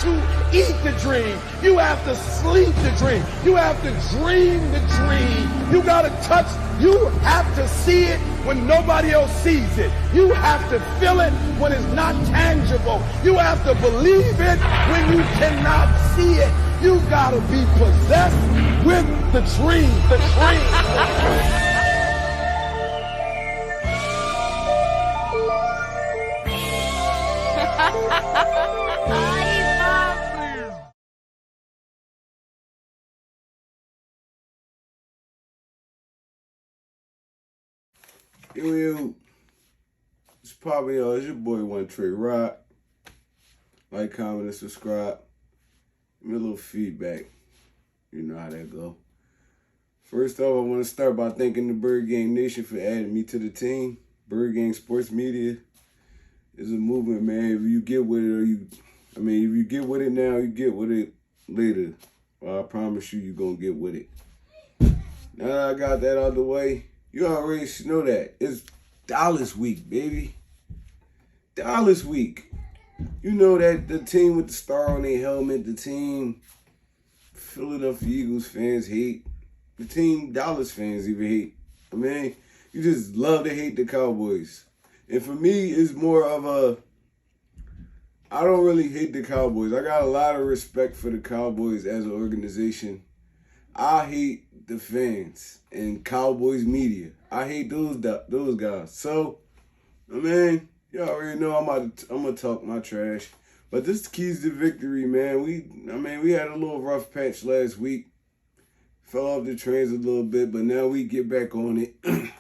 to eat the dream. You have to sleep the dream. You have to dream the dream. You got to touch. You have to see it when nobody else sees it. You have to feel it when it's not tangible. You have to believe it when you cannot see it. You got to be possessed with the dream. The dream. Yo, it's probably it's your boy One Trey Rock. Like, comment, and subscribe. Give me a little feedback. You know how that go. First off, I want to start by thanking the Bird Gang Nation for adding me to the team. Bird Gang Sports Media is a movement, man. If you get with it, if you get with it now, you get with it later. Well, I promise you, you're going to get with it. Now that I got that out of the way, you already know that. It's Dallas week, baby. Dallas week. You know that the team with the star on their helmet, the team Philadelphia Eagles fans hate. The team Dallas fans even hate. I mean, you just love to hate the Cowboys. And for me, it's more of I don't really hate the Cowboys. I got a lot of respect for the Cowboys as an organization. I hate the fans and Cowboys media. I hate those guys. So, I mean, you already know I'm gonna talk my trash. But this keys to victory, man. We had a little rough patch last week. Fell off the trains a little bit, but now we get back on it.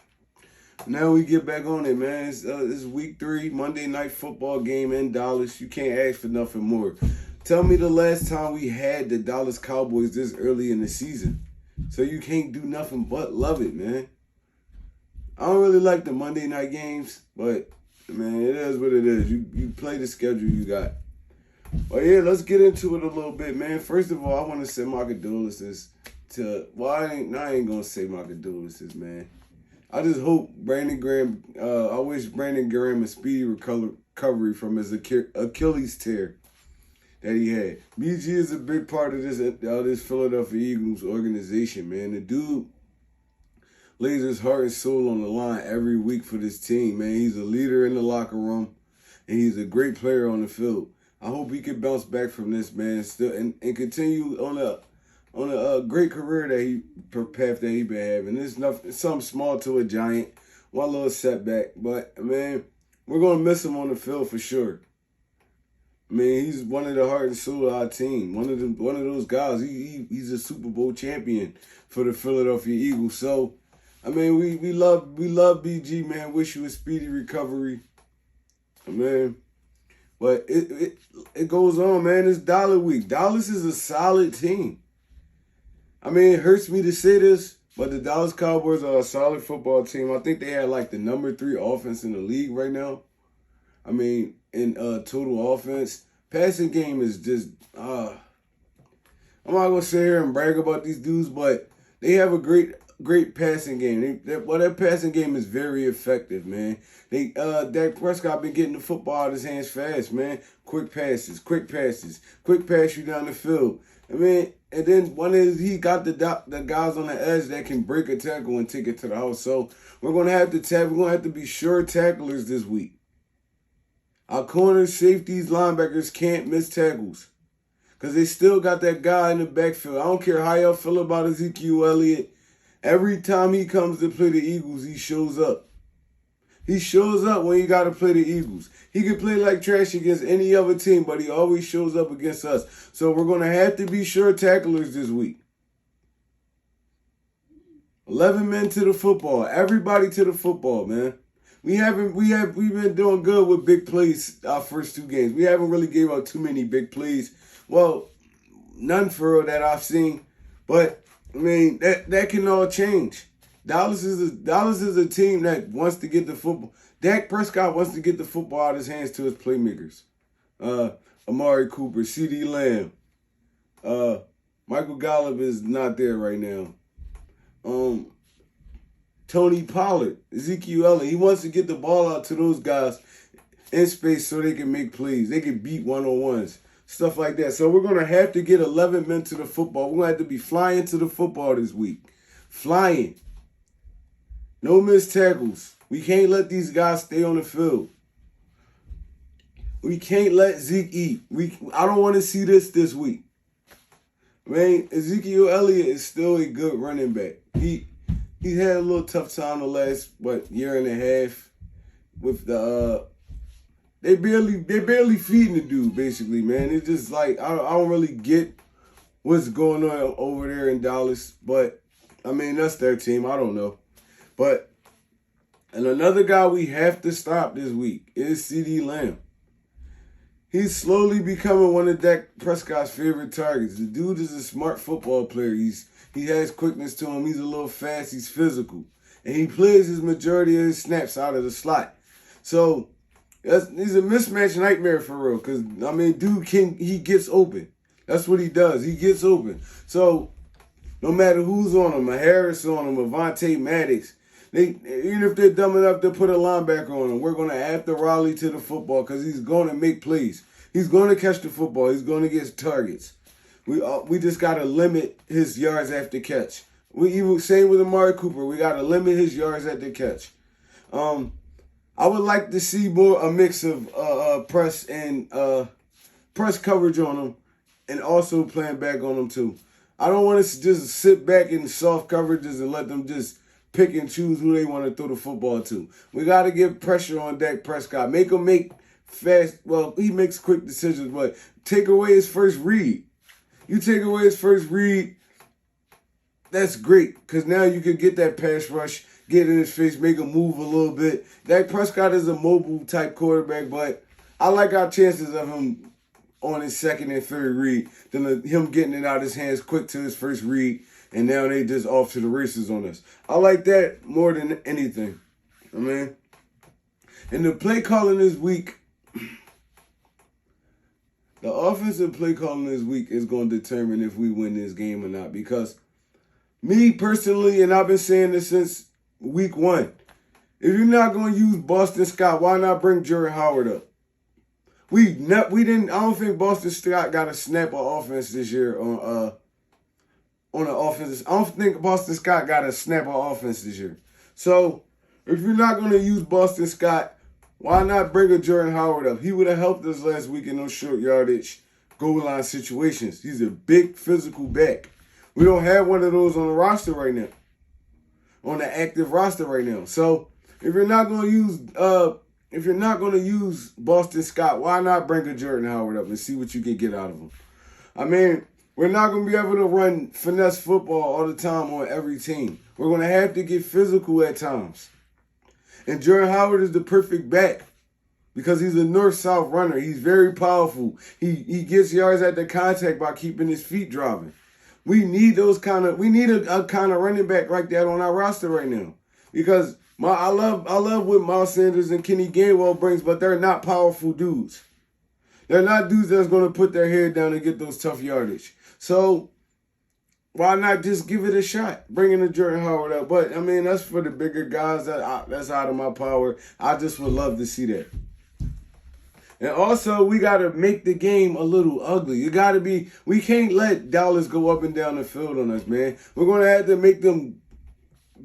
Now we get back on it, man. It's week 3, Monday Night Football game in Dallas. You can't ask for nothing more. Tell me the last time we had the Dallas Cowboys this early in the season. So you can't do nothing but love it, man. I don't really like the Monday night games, but, man, it is what it is. You play the schedule you got. But, yeah, let's get into it a little bit, man. First of all, I want to send my condolences to, well, I ain't going to say my condolences, man. I just hope Brandon Graham, I wish Brandon Graham a speedy recovery from his Achilles tear that he had. BG is a big part of this Philadelphia Eagles organization, man. The dude lays his heart and soul on the line every week for this team, man. He's a leader in the locker room, and he's a great player on the field. I hope he can bounce back from this, man, still and continue on a great career path that he been having. It's something small to a giant, one little setback, but man, we're gonna miss him on the field for sure. I mean, he's one of the heart and soul of our team. One of those guys. He's a Super Bowl champion for the Philadelphia Eagles. So, I mean, we love BG, man. Wish you a speedy recovery, man. But it goes on, man. It's Dollar Week. Dallas is a solid team. I mean, it hurts me to say this, but the Dallas Cowboys are a solid football team. I think they had like the number 3 offense in the league right now. I mean, in total offense. Passing game is just, I'm not going to sit here and brag about these dudes, but they have a great passing game. That passing game is very effective, man. Dak Prescott been getting the football out of his hands fast, man. Quick passes, quick pass you down the field. I mean, and then he got the guys on the edge that can break a tackle and take it to the house. So we're gonna have to be sure tacklers this week. Our corners, safeties, linebackers can't miss tackles because they still got that guy in the backfield. I don't care how y'all feel about Ezekiel Elliott. Every time he comes to play the Eagles, he shows up. He shows up when you got to play the Eagles. He can play like trash against any other team, but he always shows up against us. So we're going to have to be sure tacklers this week. 11 men to the football. Everybody to the football, man. We've been doing good with big plays our first 2 games. We haven't really gave up too many big plays. Well, none for real that I've seen. But I mean that can all change. Dallas is a team that wants to get the football. Dak Prescott wants to get the football out of his hands to his playmakers. Amari Cooper, CeeDee Lamb. Michael Gallup is not there right now. Tony Pollard, Ezekiel Elliott. He wants to get the ball out to those guys in space so they can make plays. They can beat one-on-ones. stuff like that. So we're going to have to get 11 men to the football. We're going to have to be flying to the football this week. Flying. No missed tackles. We can't let these guys stay on the field. We can't let Zeke eat. I don't want to see this week. Man, Ezekiel Elliott is still a good running back. He had a little tough time the last year and a half with the they barely feeding the dude basically, man. It's just like I don't really get what's going on over there in Dallas, but I mean that's their team. I don't know, and another guy we have to stop this week is CeeDee Lamb. He's slowly becoming one of Dak Prescott's favorite targets. The dude is a smart football player. He has quickness to him. He's a little fast. He's physical. And he plays his majority of his snaps out of the slot. So he's a mismatch nightmare for real. Because, I mean, he gets open. That's what he does. He gets open. So no matter who's on him, a Harris on him, a Vontae Maddox, even if they're dumb enough to put a linebacker on him, we're going to have to rally to the football because he's going to make plays. He's going to catch the football. He's going to get targets. We just got to limit his yards after catch. Same with Amari Cooper. We got to limit his yards after catch. I would like to see a mix of press and press coverage on him and also playing back on him too. I don't want to just sit back in soft coverages and let them just pick and choose who they want to throw the football to. We got to get pressure on Dak Prescott. Make him make fast, he makes quick decisions, but take away his first read. You take away his first read, that's great, because now you can get that pass rush, get in his face, make him move a little bit. Dak Prescott is a mobile type quarterback, but I like our chances of him on his second and third read than him getting it out of his hands quick to his first read. And now they just off to the races on us. I like that more than anything. I mean, and the play calling this week, the offensive play calling this week is going to determine if we win this game or not. Because me personally, and I've been saying this since week 1, if you're not going to use Boston Scott, why not bring Jordan Howard up? I don't think Boston Scott got a snap of offense this year on the offense. I don't think Boston Scott got a snap of offense this year. So, if you're not going to use Boston Scott, why not bring a Jordan Howard up? He would have helped us last week in those short yardage goal line situations. He's a big physical back. We don't have one of those on the roster right now, on the active roster right now. So, if you're not going to use Boston Scott, why not bring a Jordan Howard up and see what you can get out of him? I mean, we're not going to be able to run finesse football all the time on every team. We're going to have to get physical at times. And Jordan Howard is the perfect back because he's a north-south runner. He's very powerful. He gets yards at the contact by keeping his feet driving. We need a kind of running back like that on our roster right now. Because I love what Miles Sanders and Kenny Gainwell brings, but they're not powerful dudes. They're not dudes that's going to put their head down and get those tough yardage. So, why not just give it a shot, bringing the Jordan Howard up? But, I mean, that's for the bigger guys. That's out of my power. I just would love to see that. And also, we got to make the game a little ugly. We can't let Dallas go up and down the field on us, man. We're going to have to make them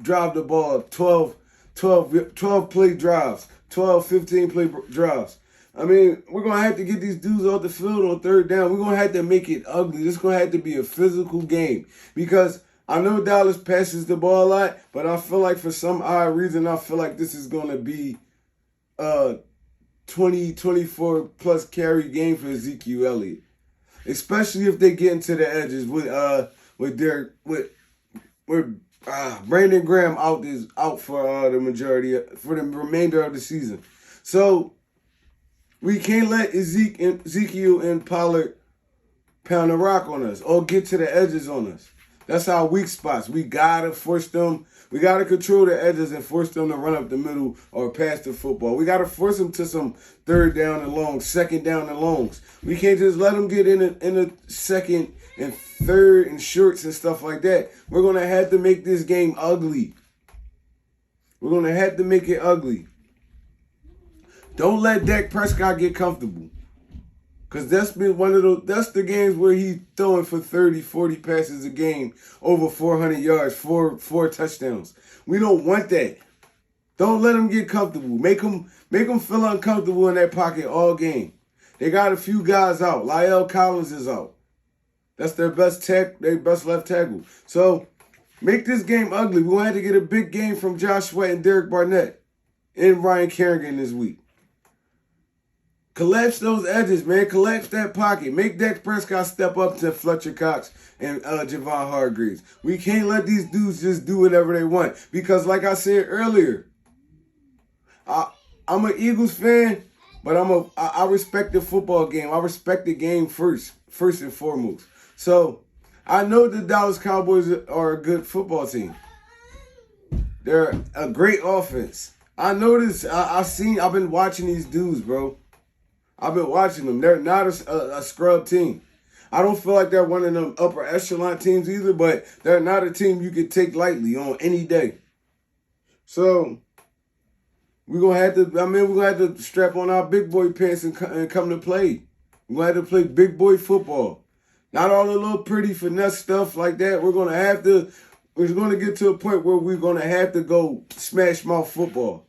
drive the ball 12 play drives, 12, 15 play drives. I mean, we're going to have to get these dudes off the field on third down. We're going to have to make it ugly. This is going to have to be a physical game because I know Dallas passes the ball a lot, but I feel like for some odd reason, I feel like this is going to be a 20, 24-plus carry game for Ezekiel Elliott, especially if they get into the edges with Brandon Graham out for the remainder of the season. So we can't let Ezekiel and Pollard pound the rock on us or get to the edges on us. That's our weak spots. We gotta force them. We gotta control the edges and force them to run up the middle or pass the football. We gotta force them to some third down and longs, second down and longs. We can't just let them get in the second and third and shorts and stuff like that. We're gonna have to make this game ugly. We're gonna have to make it ugly. Don't let Dak Prescott get comfortable. Because that's been that's the games where he throwing for 30, 40 passes a game, over 400 yards, four touchdowns. We don't want that. Don't let him get comfortable. Make him feel uncomfortable in that pocket all game. They got a few guys out. La'el Collins is out. That's their best left tackle. So make this game ugly. We're going to have to get a big game from Josh Sweat and Derek Barnett and Ryan Kerrigan this week. Collapse those edges, man. Collapse that pocket. Make Dak Prescott step up to Fletcher Cox and Javon Hargreaves. We can't let these dudes just do whatever they want. Because like I said earlier, I'm an Eagles fan, but I respect the football game. I respect the game first and foremost. So I know the Dallas Cowboys are a good football team. They're a great offense. I know this. I've been watching these dudes, bro. I've been watching them. They're not a scrub team. I don't feel like they're one of them upper echelon teams either, but they're not a team you can take lightly on any day. So we're gonna have to strap on our big boy pants and come to play. We're gonna have to play big boy football. Not all the little pretty finesse stuff like that. We're gonna get to a point where we're gonna have to go smash mouth football.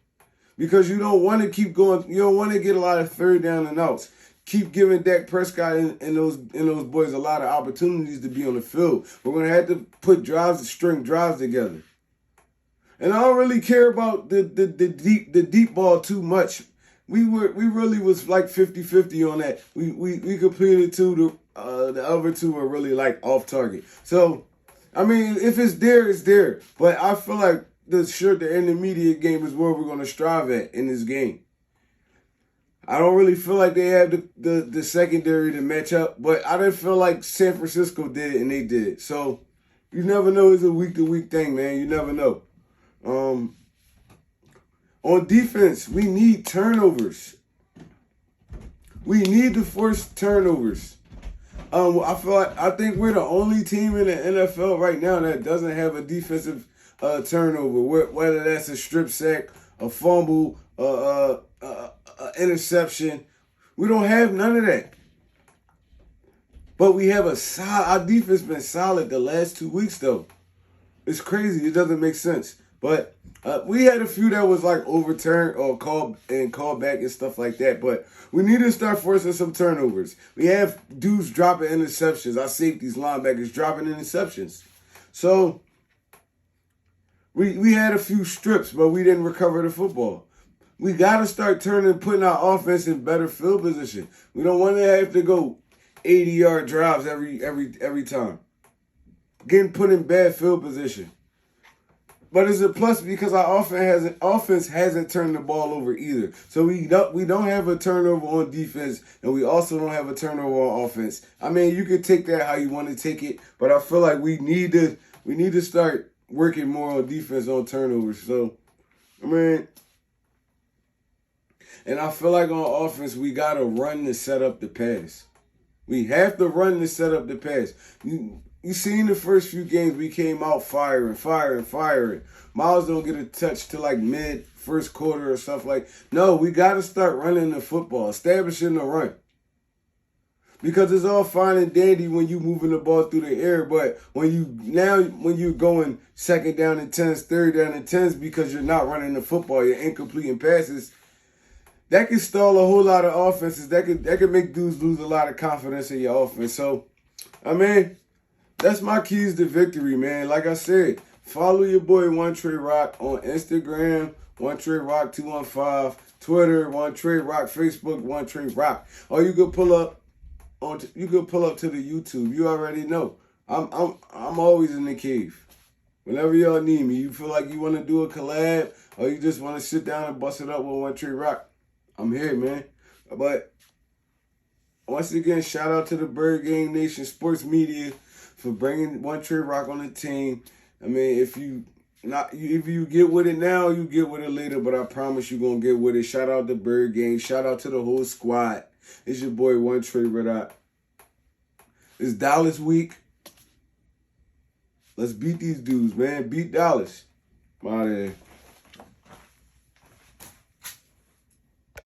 Because you don't want to keep going. You don't want to get a lot of third down and outs. Keep giving Dak Prescott and those boys a lot of opportunities to be on the field. We're gonna have to put string drives together. And I don't really care about the deep ball too much. We really was like 50-50 on that. We completed two. The other two are really like off target. So, I mean, if it's there, it's there. But I feel like the intermediate game is where we're going to strive at in this game. I don't really feel like they have the secondary to match up, but I didn't feel like San Francisco did it, and they did. So you never know. It's a week-to-week thing, man. You never know. On defense, we need turnovers. We need to force turnovers. I think we're the only team in the NFL right now that doesn't have a defensive turnover, whether that's a strip sack, a fumble, interception. We don't have none of that. But we have our defense been solid the last 2 weeks though. It's crazy. It doesn't make sense. But we had a few that was like overturned or called back and stuff like that. But we need to start forcing some turnovers. We have dudes dropping interceptions. Our safeties, linebackers dropping interceptions. So we had a few strips, but we didn't recover the football. We got to start putting our offense in better field position. We don't want to have to go 80-yard drives every time. Getting put in bad field position. But it's a plus because our offense hasn't turned the ball over either. So we don't have a turnover on defense, and we also don't have a turnover on offense. I mean, you can take that how you want to take it, but I feel like we need to start working more on defense on turnovers. So, I mean, and I feel like on offense we gotta run to set up the pass. We have to run to set up the pass. You seen the first few games we came out firing. Miles don't get a touch till like mid first quarter or stuff like. No, we got to start running the football, establishing the run. Because it's all fine and dandy when you moving the ball through the air, but when you're going second down and 10s, third down and 10s because you're not running the football, you're incompleting passes. That can stall a whole lot of offenses. That could make dudes lose a lot of confidence in your offense. So, I mean, that's my keys to victory, man. Like I said, follow your boy One Trey Rock on Instagram, One Trey Rock 215, Twitter, One Trey Rock, Facebook, One Trey Rock. Or you could pull up to the YouTube. You already know. I'm always in the cave. Whenever y'all need me, you feel like you want to do a collab or you just want to sit down and bust it up with One Trey Rock, I'm here, man. But once again, shout out to the Bird Game Nation Sports Media for bringing One Trey Rock on the team. I mean, if you get with it now, you get with it later, but I promise you're going to get with it. Shout out to Bird Gang. Shout out to the whole squad. It's your boy One Trey Rock. It's Dallas week. Let's beat these dudes, man. Beat Dallas. I'm out of here.